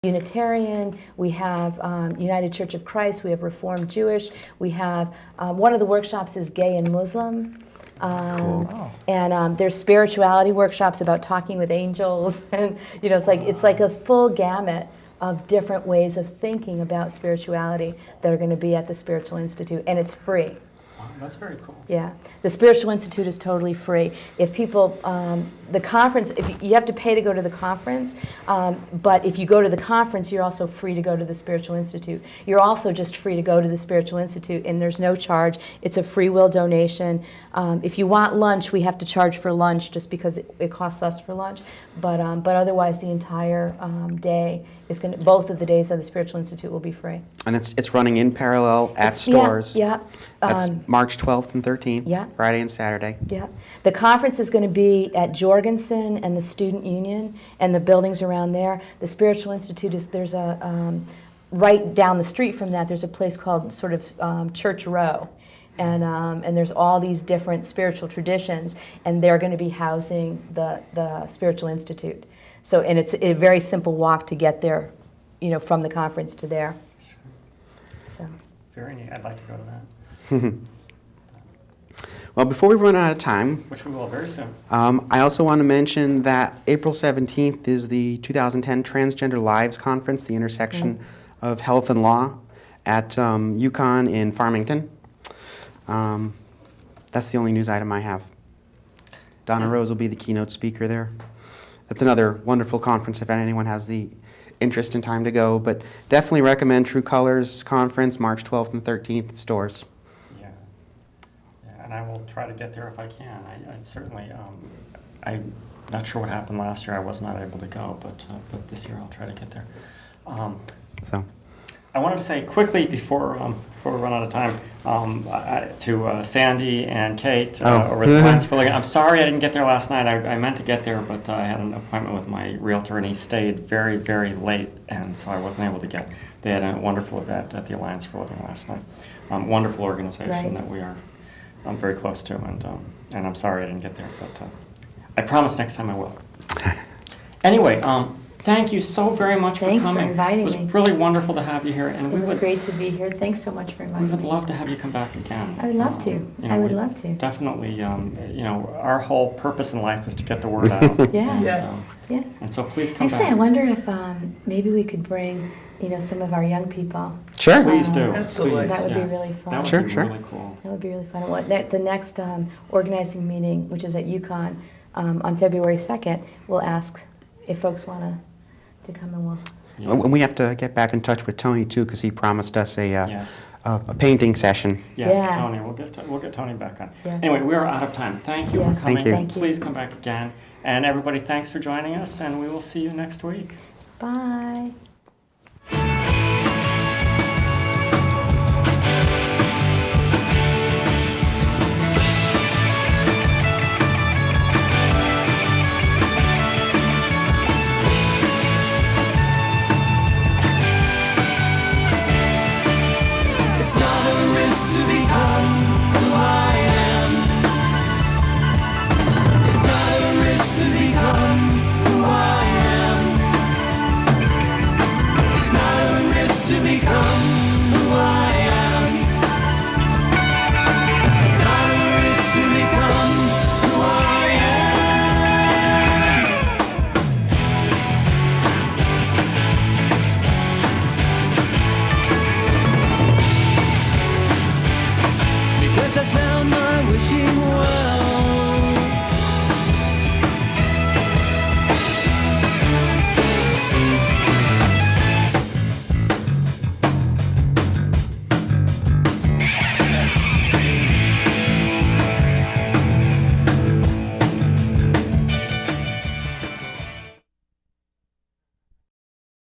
Unitarian, we have United Church of Christ, we have Reformed Jewish, we have one of the workshops is gay and Muslim. Cool. And there's spirituality workshops about talking with angels, and it's like a full gamut of different ways of thinking about spirituality that are going to be at the Spiritual Institute, and it's free. That's very cool. Yeah, the Spiritual Institute is totally free. If people, the conference, if you have to pay to go to the conference, but if you go to the conference, you're also free to go to the Spiritual Institute. You're also just free to go to the Spiritual Institute, and there's no charge. It's a free will donation. If you want lunch, we have to charge for lunch just because it costs us for lunch. But otherwise, the entire day is going to, both of the days of the Spiritual Institute will be free. And it's running in parallel at stores. Yeah. That's March 12th and 13th, yeah. Friday and Saturday. Yeah. The conference is going to be at Jorgensen and the Student Union and the buildings around there. The Spiritual Institute is, there's a, right down the street from that, there's a place called sort of Church Row. And there's all these different spiritual traditions, and they're going to be housing the Spiritual Institute. So, and it's a very simple walk to get there, from the conference to there. Sure. So. Very neat. I'd like to go to that. Well, before we run out of time, which we will very soon, I also want to mention that April 17th is the 2010 Transgender Lives Conference, the intersection of health and law at UConn in Farmington. That's the only news item I have. Donna Rose will be the keynote speaker there. That's another wonderful conference if anyone has the interest and time to go, but definitely recommend True Colors Conference, March 12th and 13th at stores. And I will try to get there if I can. I certainly, I'm not sure what happened last year. I was not able to go, but this year I'll try to get there. I wanted to say quickly before we run out of time to Sandy and Kate over at the Lions for Living. I'm sorry I didn't get there last night. I meant to get there, but I had an appointment with my realtor, and he stayed very, very late, and so I wasn't able to get. They had a wonderful event at the Alliance for Living last night. Wonderful organization that we are very close to, and I'm sorry I didn't get there, but I promise next time I will. Anyway, thank you so very much for coming. Thanks for inviting me. It was really wonderful to have you here, and it was great to be here. Thanks so much for inviting me. We would love to have you come back again. I would love to. I would love to. Definitely, our whole purpose in life is to get the word out. Yeah. And so please come back. Actually, I wonder if maybe we could bring some of our young people. Sure. Please do. Absolutely. That would be really fun. That would be really cool. That would be really fun. The next organizing meeting, which is at UConn on February 2nd, we'll ask if folks want to come, and we'll... And we have to get back in touch with Tony, too, because he promised us a painting session. Yes, Tony. We'll get Tony back on. Yeah. Anyway, we are out of time. Thank you for coming. Thank you. Thank you. Please come back again. And everybody, thanks for joining us, and we will see you next week. Bye.